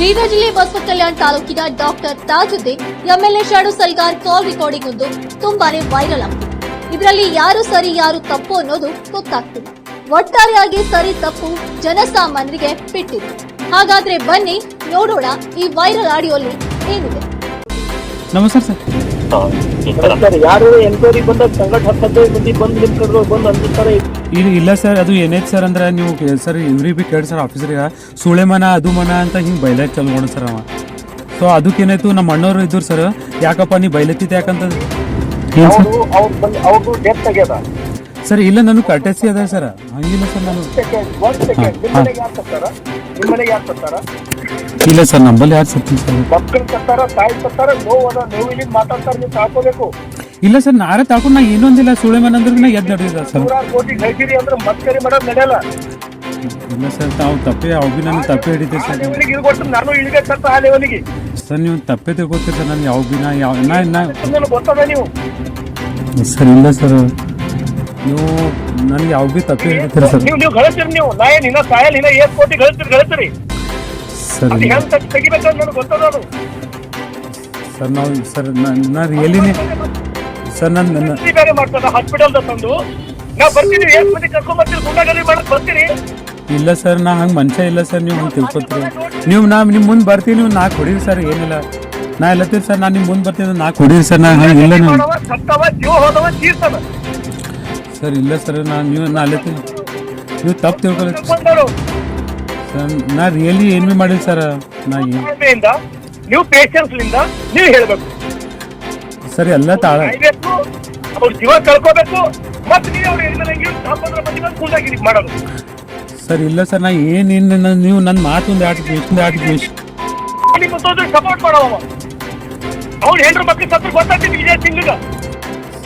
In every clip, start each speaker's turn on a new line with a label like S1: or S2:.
S1: ಬೀದರ್ ಜಿಲ್ಲೆ ಬಸವ ಕಲ್ಯಾಣ ತಾಲೂಕಿನ doctor Tajuddin MLA ಶಾಡು ಸಲ್ಗಾರ್ ಕಾಲ್ recording ಒಂದು ತುಂಬಾನೇ ವೈರಲ್ ಆಗ್ತಿದೆ. ಇದರಲ್ಲಿ ಯಾರು ಸರಿ ಯಾರು ತಪ್ಪು ಅನ್ನೋದು ಗೊತ್ತಾಗ್ತಿದೆ. ಒಟ್ಟಾರೆಯಾಗಿ ಸರಿ ತಪ್ಪು ಜನಸಾಮಾನ್ಯರಿಗೆ ಬಿಟ್ಟಿದೆ. ಹಾಗಾದ್ರೆ ಬನ್ನಿ ನೋಡೋಣ ಈ ವೈರಲ್ ಆಡಿಯೋಲಿ ಏನಿದೆ.
S2: ನಮಸ್ಕಾರ ಸರ್.
S3: ಯಾರು ಎನ್ಕ್ವೈರಿ ಬಂದಾಗ ಸಂಘಟ 15 ಮಂದಿ ಬಂದು ನಿಮ್ ಕಡೆ ಬಂದು ಅಂದಿರ್ತಾರೆ.
S2: ಇಲ್ಲ ಸರ್, ಅದು ಏನೈತೆ ಸರ್ ಅಂದ್ರೆ ನೀವು ಸರ್ ಇವ್ರಿಗೆ ಭೀ ಕೇಳಿ ಸರ್ ಆಫೀಸರಿಗೆ ಸುಳೆ ಮನ ಅದು ಮನ ಅಂತ ಹಿಂಗೆ ಬೈಲಾಕ್ ಚಾಲು ಮಾಡೋದು ಸರ್ ಅವ. ಸೊ ಅದಕ್ಕೇನಾಯ್ತು, ನಮ್ಮ ಅಣ್ಣವ್ರು ಇದ್ರು ಸರ್, ಯಾಕಪ್ಪ ನೀ ಬೈಲತ್ತಿದ್ದೆ ಯಾಕಂತ
S3: ಅವ್ರದ್ದು ಡೆತ್ ಆಗ್ಯದ
S2: ಸರ್. ಇಲ್ಲ ನಾನು ಕಟೆಸಿ ಅದ ಸರ್, ಹಂಗಿಲ್ಲ ಸರ್. ನಾನು
S3: ನಿಮ್ಮನೆಗೆ ಯಾರು ಸತ್ತಾರ?
S2: ಇಲ್ಲ ಸರ್, ನಂಬಲ್ಲಿ ಯಾರು ಸತ್ತೀನಿ ಸರ್.
S3: ಮಕ್ಕಳು ಸತ್ತಾರ, ತಾಯಿ ಸತ್ತಾರ, ನೋವಿಲ್ಲಿ ಮಾತಾಡ್ತಾರೆ, ನೀವು ತಾಳ್ಕೋಬೇಕು.
S2: ಇಲ್ಲ ಸರ್, ನಾರೇ ತಾಕೊಂಡು ನಾ ಏನೊಂದಿಲ್ಲ ಸುಳೆ ಮನ ಅಂದ್ರೆ ನಾ ಎದ್ದು ನಡೆದಿದ್ದ ಸರ್.
S3: 100 ಕೋಟಿ ಗಳಿಸಿರಿ ಅಂದ್ರೆ ಮತ್ಕರಿ ಮಾಡೋದು ನಡೆಯಲ್ಲ.
S2: ಇಲ್ಲ ಸರ್, ತಾವು ತಪ್ಪೇ ಅವು ಭೀ ನಾನು ತಪ್ಪೇ ಹಿಡಿತೀವಿ ಸರ್.
S3: ನಾನು ಇಳಿಗೆ ಸತ್ತ ಆ ಲೆವೆಲ್ಗೆ
S2: ಸರ್ ನೀವು ತಪ್ಪೇ ತಿಳ್ಕೊತೀರಿ ಸರ್. ನಾನು ಯಾವ ಭೀ
S3: ನನಗೆ ಗೊತ್ತದ ನೀವು
S2: ಸರ್. ಇಲ್ಲ ಸರ್, ನೀವು ನನಗೆ ಯಾವ ಭೀ ತಪ್ಪೇ ಹಿಡಿತೀರಿ ಸರ್.
S3: ನೀವು ಗಳಿಸ್ತೀರಿ. ನೀವು ನಾ ಏನ್ ಇನ್ನ ಸಾಯಲ್ ಇನ್ನ 7 ಕೋಟಿ ಗಳಿಸ್ತೀರಿ
S2: ಸರ್.
S3: ತೆಗಿಬೇಕಂತ ನನಗೆ ಗೊತ್ತದ ಅದು
S2: ಸರ್. ನಾವು ಸರ್ ನಾ ರಿಯಲಿನೇ ಸರ್ ನನ್ನ
S3: ಬೇರೆ ಮಾಡ್ತದ ಹಾಸ್ಪಿಟಲ್ ತಂದು ನಾ ಬರ್ತೀನಿ. 7 ಮಂದಿ ಕರ್ಕೊಂಡ್ ಬರ್ತೀರಿ, ಗುಂಡಾಗರಿ ಮಾಡಕ್ ಬರ್ತೀರಿ.
S2: ಇಲ್ಲ ಸರ್, ನಾ ಹಂಗೆ ಮನುಷ್ಯ ಇಲ್ಲ ಸರ್. ನೀವು ಹಂಗೆ ತಿಳ್ಕೊತೀರಿ. ನೀವು ನಿಮ್ಮ ಮುಂದೆ ಬರ್ತೀವಿ, ನೀವು ನಾಲ್ಕು ಹೊಡೀರಿ ಸರ್. ಏನಿಲ್ಲ, ನಾ ಎಲ್ಲತ್ತೀರಿ ಸರ್. ನಾನು ನಿಮ್ಮ ಮುಂದೆ ಬರ್ತೀನಿ, ನಾಲ್ಕು ಹೊಡೀರಿ ಸರ್. ನಾ ಹಂಗೆ ಇಲ್ಲ ನೀವು ಸರ್. ಇಲ್ಲ ಸರ್, ನಾ ಅಲ್ಲತ್ತೀನಿ. ನೀವು ತಪ್ಪು ತಿಳ್ಕೊಳಿ ಸರ್. ನಾ ರಿಯಲಿ ಏನು ಭೀ ಮಾಡಿಲ್ಲ ಸರ್. ನಾ
S3: ನೀವು ಪೇಷನ್ಸ್ ನೀವು ಹೇಳ್ಬೇಕು
S2: ಸರ್. ಎಲ್ಲ ತಾಳ
S3: ಅವ್ರ ಜೀವ ಕಳ್ಕೋಬೇಕು. ಮತ್ತೆ ನೀವು ಮಾಡೋದು
S2: ಸರ್. ಇಲ್ಲ ಸರ್, ನಾ ಏನೇನು ನೀವು ನನ್ನ ಮಾತು ಒಂದು
S3: ಸಪೋರ್ಟ್ ಮಾಡವ ಅವ್ನು ಹೆಂಡ್ರ ಮಕ್ಕಳು ಸತ್ರ ಗೊತ್ತಾಗ್ತೀನಿ ವಿಜಯ್ ಸಿಂಗ್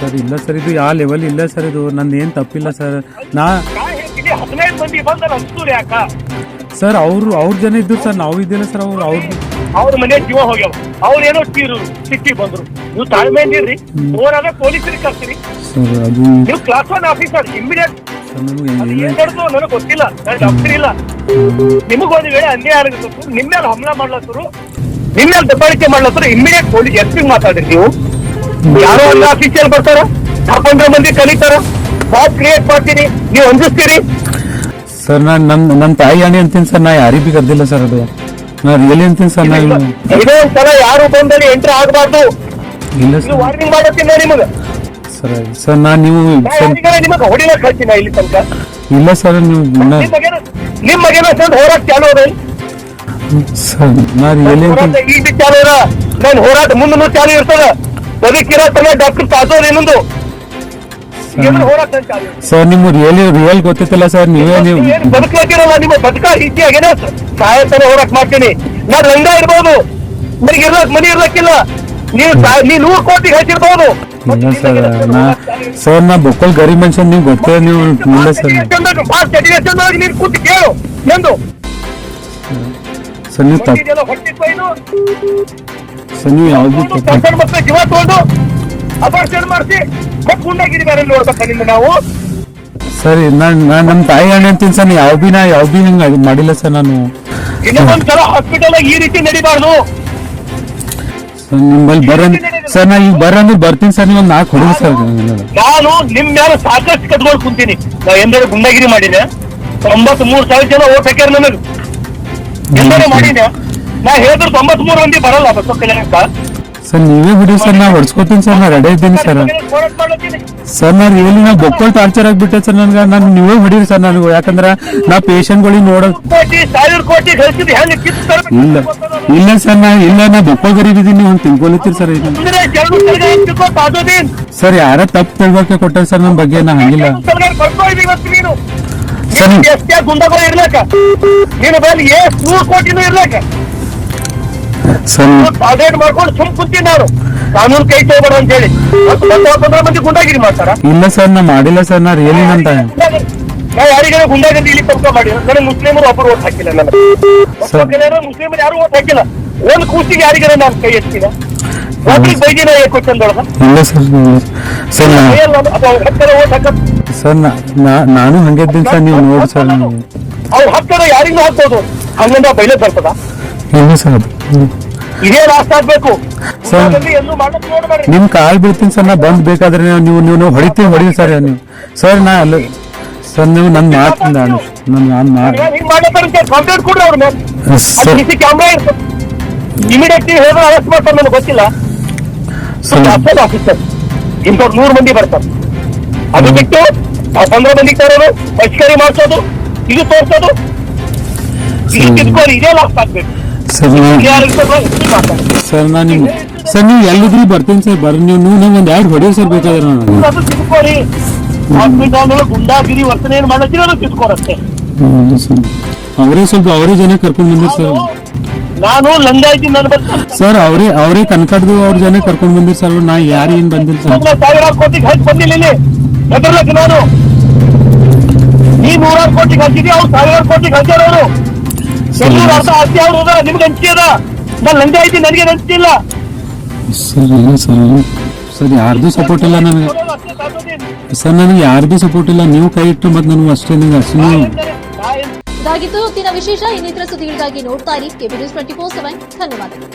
S2: ಸರ್. ಇಲ್ಲ ಸರ್, ಇದು ಯಾವ ಲೆವೆಲ್ ಇಲ್ಲ ಸರ್. ಇದು ನಂದು ಏನು ತಪ್ಪಿಲ್ಲ ಸರ್. ನಾ
S3: 15 ಮಂದಿ ಬಂದಲ್ಲ ಅನ್ಸೂರು ಯಾಕ
S2: ಸರ್? ಅವ್ರ ಜನ ಇದ್ರು ಸರ್, ನಾವು ಇದ್ದಿಲ್ಲ ಸರ್.
S3: ಅವ್ರ ಮನೆ ಜೀವ ಹೋಗ್ಯಾವ. ಅವ್ರು ಏನೋ ಸಿಕ್ಕಿ ಬಂದ್ರು. ನೀವು ತಾಳ್ಮೆಯಿಂದ ಇರ್ರಿ. ಓನಾಗ ಪೊಲೀಸರಿಗೆ ಕರ್ತೀರಿ
S2: ಸರ್. ಅದು
S3: ನೀವು ಕ್ಲಾಸ್ 1 ಆಫೀಸರ್ ಇಮಿಡಿಯೇಟ್ ನನಗೆ ಗೊತ್ತಿಲ್ಲ. ನಾನು ಡಾಕ್ಟರ್ ಇಲ್ಲ. ನಿಮಗೊಂದು ವೇಳೆ ಅನ್ಯಾಯ ಆಗಿತ್ತು, ನಿಮ್ಮ ಮೇಲೆ ಹಮ್ಲಾ ಮಾಡ್ಲತ್ತರು, ನಿಮ್ಮ ಮೇಲೆ ದಬ್ಬಾಳಿಕೆ ಮಾಡ್ಲತ್ತರು, ಇಮಿಡಿಯೇಟ್ ಪೊಲೀಸ್ ಎಸ್ಪಿ ಮಾತಾಡ್ರಿ. ನೀವು ಯಾರೋ ಒಂದು ಆಫೀಸಿಯಲ್ ಬರ್ತಾರ, 15 ಮಂದಿ ಕಲಿತಾರ, ಬಾಬ್ ಕ್ರಿಯೇಟ್ ಮಾಡ್ತೀರಿ, ನೀವು ಅಂಜಿಸ್ತೀರಿ
S2: ಸರ್. ನನ್ನ ತಾಯಿ ಅಣಿ ಅಂತೀನಿ ಸರ್. ನಾ ಯಾರಿಗೂ ಭೀ ಕರ್ದಿಲ್ಲ ಸರ್. ಅದು ನಾ ರಿಯಲಿ ಅಂತೀನಿ ಸರ್. ನಾ
S3: ಇದೊಂದ್ಸಲ ಯಾರು ಬಂದಲ್ಲಿ ಎಂಟ್ರಿ ಆಗಬಾರ್ದು.
S2: ಇಲ್ಲ ಸರ್.
S3: ವಾರ್ನಿಂಗ್ ಮಾಡತ್ತೀನಿ ನಿಮಗೆ
S2: ಸರ್. ಸರ್ ನೀವು
S3: ನಿಮಗೆ ಹೊಡಿಲಕ್ ಕಳ್ತೀನಿ ಇಲ್ಲಿ ತನಕ.
S2: ಇಲ್ಲ ಸರ್, ನೀವು
S3: ನಿಮ್ಮ ಮಗೇನ ಸರ್ ಹೋರಾಟ ಚಾಲು ಅದ
S2: ಸರ್. ನಾ ರಿಯಲಿ
S3: ಈಗ ಚಾಲು ಅದ. ನಾನು ಹೋರಾಟ ಮುಂದೂ ಚಾಲು ಇರ್ತದ. ಬದುಕಿರೋ ತನ ಡಾಕ್ಟರ್ ತಾಜೋರ್ ಇನ್ನೊಂದು ಹೋರಾಟ ಚಾಲು
S2: ಸರ್. ನಿಮ್ಗೆ ರಿಯಲ್ ಗೊತ್ತಿತ್ತಲ್ಲ ಸರ್. ನೀವು
S3: ಬದುಕಲಾಗಿರಲ್ಲ. ನಿಮ್ಮ ಬದುಕ ರೀತಿಯಾಗೇನ ಸಾಯತನ ಹೋರಾಟ ಮಾಡ್ತೀನಿ. ನಾನು ರಂಗ ಇರ್ಬೋದು, ನನಗೆ ಮನಿ ಇರ್ಲಕ್ಕಿಲ್ಲ. ನೀವು 100 ಕೋಟಿ ಹೆಚ್ಚಿರ್ಬೋದು.
S2: ಇಲ್ಲ ಸರ್. ಸರ್, ನಾ ಬೊಕ್ಕಲ್ ಗರೀಬ್ ಮನುಷ್ಯ, ನೀವು ಗೊತ್ತೇ. ನೀವು ಇಲ್ಲ ಸರ್.
S3: ನೀನು ಕೂತು ಕೇಳು ಎಂದು
S2: ಸರ್. ನೀವು ಸರ್, ನೀವು ಯಾವ್ದು
S3: ಮಕ್ಕಳು ಜೀವ ತಗೊಂಡು ಅಪರ್ಷನ್ ಮಾಡಿಸಿ ಗುಂಡಾಗಿರಿ ಬೇರೆ ನೋಡ್ಬೇಕಂದ್ರೆ ನಾವು
S2: ಸರ್. ನಮ್ಮ ತಾಯಿ ಅಣ್ಣ ಅಂತೀನಿ ಸರ್. ಯಾವ ಭೀ ಹಿಂಗೆ ಮಾಡಿಲ್ಲ ಸರ್. ನಾನು
S3: ಇನ್ನೊಂದ್ಸಲ ಹಾಸ್ಪಿಟಲ್ ಈ ರೀತಿ ನಡಿಬಾರ್ದು
S2: ಸರ್. ನಿಮ್ಮಲ್ಲಿ ಸರ್. ನಾ ಈಗ ಅಂದ್ರೆ ಬರ್ತೀನಿ ಸರ್. ನೀವು 4 ಹೊಡಿ ಸರ್.
S3: ನಾನು ನಿಮ್ ಮೇಲೆ ಸಾಕಷ್ಟು ಕಟ್ಕೊಂಡು ಕುಂತೀನಿ. ನಾ ಎಂದರೆ ಗುಂಡಾಗಿರಿ ಮಾಡಿದೆ. 93,000 ಜನ ಓಟ್ ಹಾಕ್ಯಾರ ನನಗೆ. ಎಂದರೆ ಮಾಡಿದೆ. ನಾ ಹೇಳಿದ್ರು 93 ಮಂದಿ ಬರಲ್ಲ ಬಸವ ಕಲ್ಯಾಣಕ್ಕ
S2: ಸರ್. ನೀವೇ ಬಿಡಿ ಸರ್. ನಾ ಹೊಡ್ಸ್ಕೊತೀನಿ ಸರ್. ನಾ ರೆಡಿ ಇದ್ದೀನಿ ಸರ್. ಸರ್, ನಾ ರಿಯಲಿ ನಾ ಬೊಕ್ಕಲ್ ಟಾರ್ಚರ್ ಆಗಿಬಿಟ್ಟೆ ಸರ್ ನನ್ಗೆ. ನಾನು ನೀವೇ ಹೊಡೀರಿ ಸರ್ ನನಗೆ. ಯಾಕಂದ್ರೆ ನಾ ಪೇಷಂಟ್ಗಳಿಗೆ ನೋಡೋದು ಇಲ್ಲ. ಇಲ್ಲ ಸರ್, ನಾ ಬೊಕ್ಕಲ್ ಗರೀಬ್ ಇದೀನಿ. ನೀವು ಹಂಗೆ ತಿಳ್ಕೊಲಿತ್ತೀರಿ ಸರ್. ಸರ್, ಯಾರ ತಪ್ಪು ತಿಳ್ಕೊಕೆ ಕೊಟ್ಟಾರ ಸರ್ ನನ್ನ ಬಗ್ಗೆ. ನಾ ಹಂಗಿಲ್ಲ
S3: ಸರ್. ಗುಂಡಗಳು ಇರ್ಲಕ್ಕ ನೀನು ಬಲ್ಲಿ 100 ಕೋಟಿನೂ ಇರ್ಲಕ್ಕ ಅದೇಟ್ ಮಾಡ್ಕೊಂಡು ಸುಮ್ ಕುಂತೀನಿ. ನಾನು ಕಾನೂನು ಕೈ ತಗೋಬೇಡ ಅಂತ ಹೇಳಿ 15 ಮಂದಿ ಗುಂಡಾಗಿರಿ ಮಾಡ್ತಾರ.
S2: ಇಲ್ಲ ಸರ್, ನಾ ಮಾಡಿಲ್ಲ ಸರ್. ನಾ ರಿಯಲಿ ಅಂತ
S3: ನಾ ಯಾರಿಗಾರ ಗುಂಡಾಗಿರಿ ಇಲ್ಲಿ ತಪ್ಪ ಮಾಡಿ. ನನಗೆ ಮುಸ್ಲಿಮರು ಒಬ್ಬರು ಓಟ್ ಹಾಕಿಲ್ಲ. ನನಗೆ ಮುಸ್ಲಿಮರು ಯಾರು ಓಟ್ ಹಾಕಿಲ್ಲ. ಒಂದು ಕೂಸಿಗೆ ಯಾರಿಗಾರ ನಾನು ಕೈ ಎತ್ತೀನ ಬೈದಿನ ಕ್ವಶನ್ದೊಳಗ.
S2: ಇಲ್ಲ ಸರ್. ಸರ್
S3: ಓಟ್ ಹಾಕ
S2: ಸರ್. ನಾನು ಹಂಗೆ ಇದ್ದೀನಿ ಸರ್. ನೀವು ನೋಡಿ ಸರ್.
S3: ಅವ್ರ ಹಕ್ಕರ ಯಾರಿಗೂ ಹಾಕ್ಬೋದು. ಹಂಗಂದ್ರೆ ಬೈಲೆ ಬರ್ತದ.
S2: ಇಲ್ಲ ಸರ್ ಅದು
S3: ಇದೇ ಲಾಸ್ಟ್ ಆಗ್ಬೇಕು.
S2: ಸರ್.
S3: ಗುಂಡಾಗರ್ದಿ ಎಲ್ಲೂ ಮಾಡಕ್ ನೋಡ್ಬೇಡ್ರಿ.
S2: ನಿಮ್ ಕಾಲ್ ಬೀಳ್ತೀನಿ ಸರ್ ನಾ ಬಂದ್ ಬೇಕಾದ್ರೆ ನೀವು ಹೊಡಿತೀವಿ ಸರ್ ನೀವು ಸರ್ ನಾ ಅಲ್ಲ ಸರ್ ನೀವು ನನ್ನ ಮಾತು ನಾನು
S3: ಹಿಂಗ್ ಮಾಡ್ತಾರೆ ಕಂಪ್ಲೇಂಟ್ ಕೊಡ್ರಿ ಅವ್ರ ಮೇಲೆ.
S2: ಸರ್
S3: ಸಿ ಕ್ಯಾಮ್ರಾ ಇರ್ತದೆ. ಇಮಿಡಿಯೇಟ್ಲಿ ಹೇಳಿದ್ರೆ ಅರೆಸ್ಟ್ ಮಾಡ್ತಾರೆ, ನನಗೆ ಗೊತ್ತಿಲ್ಲ.
S2: ಸರ್
S3: ಆಫೀಸರ್ ಇಂಥವ್ರು 100 ಮಂದಿ ಬರ್ತಾರೆ. ಅದು ಬಿಟ್ಟು 15 ಮಂದಿಗೆ ತರೋದು, ಪರಿಷ್ಕಾರಿ ಮಾಡಿಸೋದು, ಇದು ತೋರಿಸೋದು, ಇದು ತಿಳ್ಕೊಂಡು ಇದೇ ಲಾಸ್ಟ್ ಆಗ್ಬೇಕು.
S2: ಸರ್ ಸರ್ ನಾನು ನೀವು ಸರ್ ನೀವು ಎಲ್ಲಿದ್ರಿ ಬರ್ತೀನಿ ಸರ್ ಬರ್ರಿ ನೀವು ನಂಗೆ ಒಂದು 2 ಹೊಡೆಯೋ ಸರ್ ಬೇಕಾದ್ರೆ ನನಗೆ
S3: ಅದು ತಿಳ್ಕೊರಿ. ಹಾಸ್ಪಿಟಲ್ ಗುಂಡಾಗಿರಿ ವರ್ತನೆ ಏನ್ ಮಾಡತ್ತೀರಿ ಅದು ತಿಳ್ಕೊರಷ್ಟೇ.
S2: ಸರ್ ಅವರೇ ಜನ ಕರ್ಕೊಂಡು ಬಂದಿರಿ ಸರ್
S3: ನಾನು ಲಂಗಾಯ್ತಿ ನಾನು ಬರ್ತೀನಿ.
S2: ಸರ್ ಅವರೇ ಕನ್ಕಡ್ದು ಅವ್ರ ಜನ ಕರ್ಕೊಂಡು ಬಂದಿರಿ ಸರ್ ನಾ ಯಾರು ಏನ್ ಬಂದಿಲ್ಲ ಸರ್.
S3: ಸಾವಿರಾರು ಕೋಟಿಗೆ ಹಚ್ಚಿ ಬಂದಿಲ್ಲ ಇಲ್ಲಿ ಹೆದರ್ಲಕ್ಕೆ ನಾನು. ನೀ 100 ಕೋಟಿಗೆ ಹಚ್ಚಿದಿ, ಅವ್ರು 1000 ಕೋಟಿಗೆ ಹಚ್ಚಾರ ಅವರು. ಎಲ್ಲೂರು ಅರ್ಧ ಆಸ್ತಿ ಅವ್ರು ಹೋದ, ನಿಮ್ಗೆ ಹಂಚಿ ಅದ. ನಾನು ಲಂಗಾಯ್ತಿ, ನನಗೆ ಹಂಚಿಲ್ಲ.
S2: ಸರ್ ಇಲ್ಲ ಸರ್ ಯಾರ್ದು ಸಪೋರ್ಟ್ ಇಲ್ಲ ನನಗೆ ಸರ್ ನನಗೆ ಯಾರ್ದು ಸಪೋರ್ಟ್ ಇಲ್ಲ ನೀವು ಕೈ ಇಟ್ಟು ಮತ್ತೆ ನನಗೆ ಅಷ್ಟೇ ನಿಮ್ಗೆ ಅಷ್ಟೇ
S1: ಇದಾಗಿತ್ತು ಇವತ್ತಿನ ವಿಶೇಷ. ಇನ್ನಿತರ ಸುದ್ದಿಗಳಿಗಾಗಿ ನೋಡ್ತಾ ಇರಿ KP News 24/7. ಧನ್ಯವಾದಗಳು.